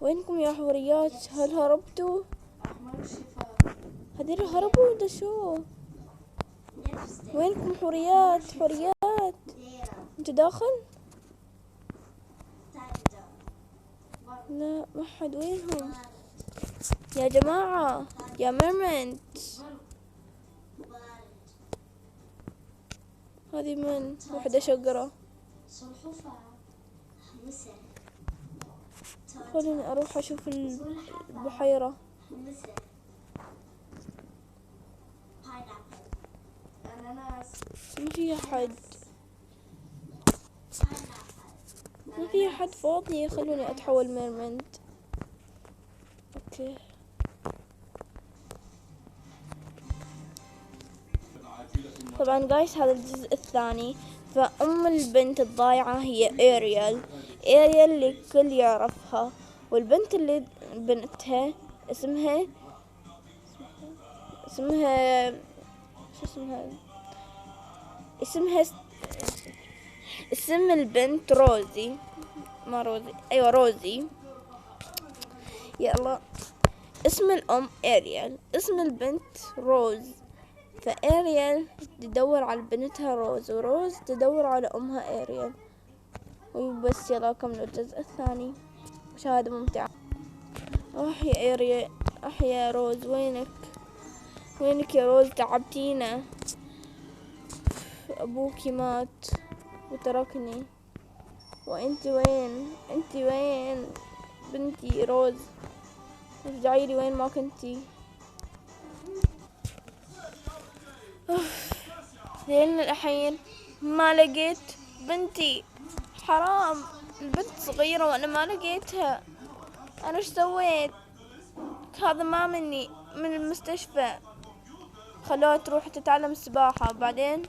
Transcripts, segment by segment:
وينكم يا حوريات؟ هل هربتوا؟ هذول هربوا ده شو؟ وينكم حوريات؟ حوريات انتوا داخل؟ لا ما حد. وينهم يا جماعة؟ يا ميرمنت، هذه من وحدة شقرة. خليني اروح اشوف البحيرة. ما في احد، ما في احد فاضي. خلوني اتحول ميرمنت. اوكي طبعا جايز هذا الجزء الثاني. فأم البنت الضايعة هي إيريال. إيريال اللي الكل يعرفها، والبنت اللي بنتها اسمها شو اسمها اسم البنت روزي. ما روزي، أيوة روزي. يلا اسم الأم إيريال، اسم البنت روز. فإيريال تدور على بنتها روز، وروز تدور على أمها إيريال. وبس يلا كملوا الجزء الثاني. مشاهدة ممتعة. يا إيريال، يا روز، وينك يا روز؟ تعبتينا. أبوكي مات وتركني، وانتي وين بنتي روز؟ رجعيلي وين ما كنتي. لين الحين ما لقيت بنتي. حرام، البنت صغيرة وانا ما لقيتها. انا ايش سويت؟ هذا ما مني، من المستشفى خلوها تروح تتعلم السباحة، وبعدين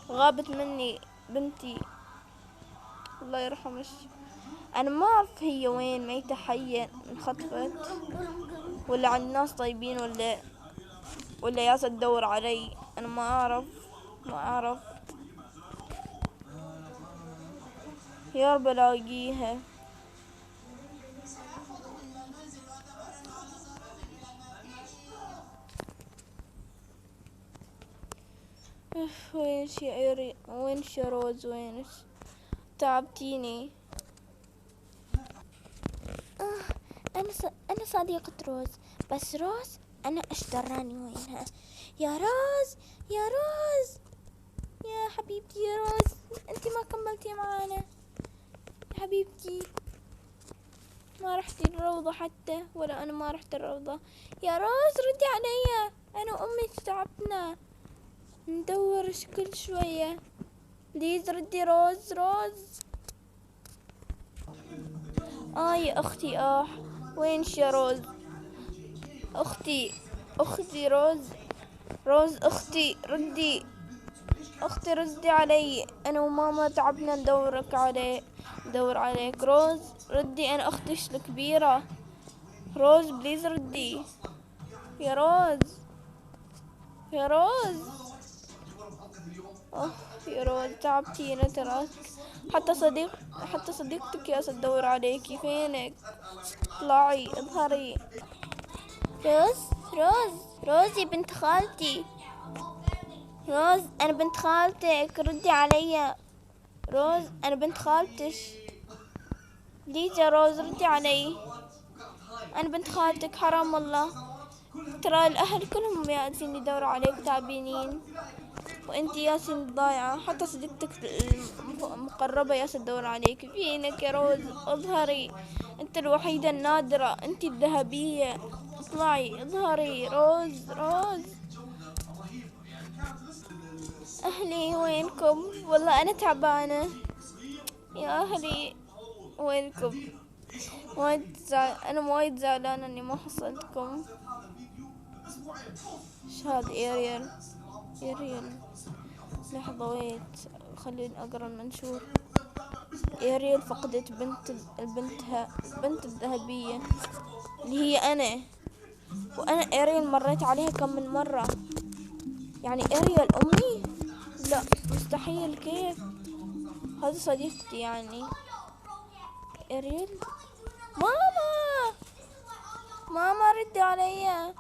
غابت مني بنتي. الله يرحمش. انا ما اعرف هي وين، ميتة حية انخطفت، ولا عند ناس طيبين، ولا ياسا تدور علي. انا ما اعرف. يا رب الاقيها. وينش يا ايري؟ وينش يا روز؟ وينش؟ تعبتيني. انا صديقة روز، بس روز انا اشتراني وينها؟ يا روز، يا روز، يا حبيبتي يا روز، انتي ما كملتي معانا يا حبيبتي. ما رحتي الروضة حتى، ولا انا ما رحت الروضة. يا روز ردي عليا، انا وامي تعبنا ندور كل شوية. بليز ردي روز. يا اختي وينش يا روز؟ اختي روز اختي ردي. اختي ردي علي، انا وماما تعبنا ندور عليك. روز ردي، انا اختش الكبيرة. روز بليز ردي يا روز. يا روز تعبتينا تراك. حتى صديقتك يا تدور عليكي. فينك؟ اطلعي اظهري. روز يا بنت خالتي. روز انا بنت خالتك، ردي علي. روز انا بنت خالتش. بليز يا روز ردي علي، انا بنت خالتك. حرام والله، ترى الاهل كلهم ياسين يدوروا عليك تعبانين، وانتي ياسين ضايعة. حتى صديقتك المقربة ياسين تدور عليك. فينك يا روز؟ اظهري، انت الوحيدة النادرة، انتي الذهبية. اطلعي اظهري. روز اهلي وينكم؟ والله انا تعبانة يا اهلي، وينكم؟ انا وايد زعلانة اني ما حصلتكم. هذا إيريال. لحظة ويت، خليني اقرا المنشور. إيريال فقدت البنت الذهبية اللي هي انا، وانا إيريال مريت عليها كم من مرة. يعني إيريال امي؟ لا مستحيل، كيف؟ هذه صديقتي يعني. إيريال. ماما علي.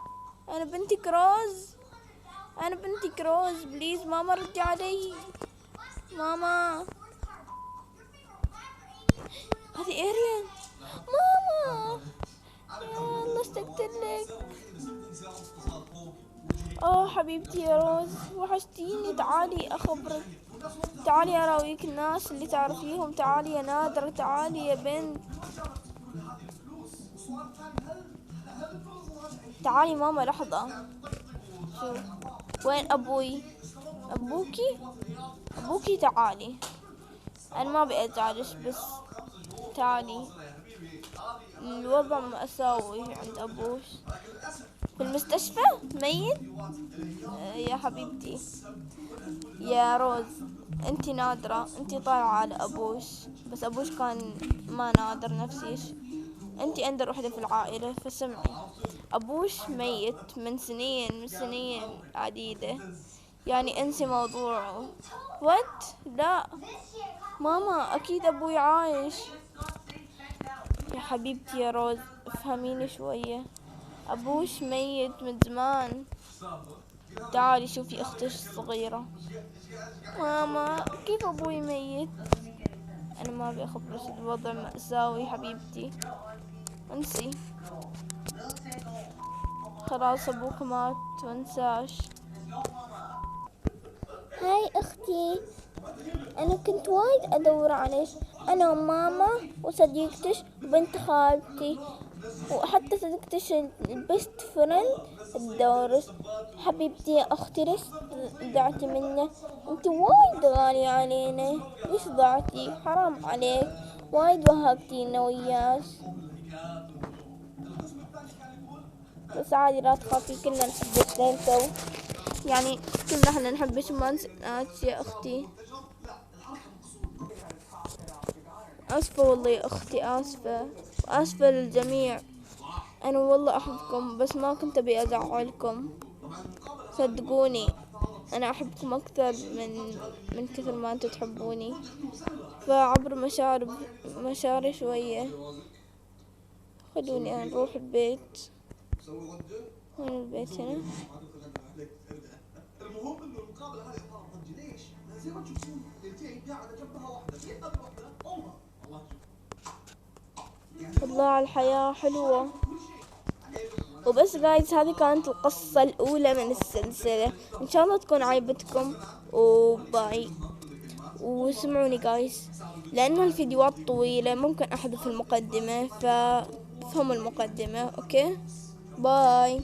انا بنتك روز، انا بنتك روز، بليز ماما ردي علي. ماما، هذه ايريان. ماما، يا الله اشتقت لك. حبيبتي يا روز، وحشتيني. تعالي اخبرك، تعالي اراويك الناس اللي تعرفيهم. تعالي يا نادرة، تعالي يا بنت. تعالي ماما لحظة. شو، وين ابوي؟ ابوكي تعالي. انا ما ابي ازعلش، بس تعالي. الوضع مأساوي عند ابوش في المستشفى، ميت. يا حبيبتي يا روز، انتي نادرة، انتي طالعة على ابوش، بس ابوش كان ما نادر نفسيش. انتي اندر وحدة في العائلة، فسمعي. ابوش ميت من سنين عديدة، يعني انسي موضوعه. وات؟ لا ماما، اكيد ابوي عايش. يا حبيبتي يا روز، افهميني شوية. ابوش ميت من زمان. تعالي شوفي اختش الصغيرة. ماما، كيف ابوي ميت؟ انا ما ابي اخبرك، الوضع مأساوي حبيبتي، انسي. خلاص ابوك مات، وانساش. هاي اختي، انا كنت وايد ادور عليك، انا وماما وصديقتش وبنت خالتي، وحتى صديقتش البست فريند الدورس. حبيبتي يا اختي، ليش ضعتي منا؟ انت وايد غالية علينا، ليش ضعتي؟ حرام عليك، وايد وهقتينا وياش. بس عادي، لا تخافي، كلنا نحبك لين تو، يعني كلنا احنا نحبك وما نسيناك يا اختي. آسفة والله يا أختي، آسفة للجميع. أنا والله أحبكم، بس ما كنت أبي أزعلكم. صدقوني، أنا أحبكم أكثر من كثر ما أنتوا تحبوني. فعبر مشاعري شوية. خلوني نروح البيت. وين البيت هنا؟ المهم انه المقابله هذه اظهار ضجه. ليش؟ زي ما تشوفون التين قاعده جنبها واحده، في قبل واحده. الله على الحياة حلوة. وبس جايز، هذه كانت القصة الأولى من السلسلة، إن شاء الله تكون عجبتكم. وباي. وسمعوني جايز، لأنه الفيديوهات طويلة ممكن أحذف المقدمة، فافهموا المقدمة. أوكي، باي.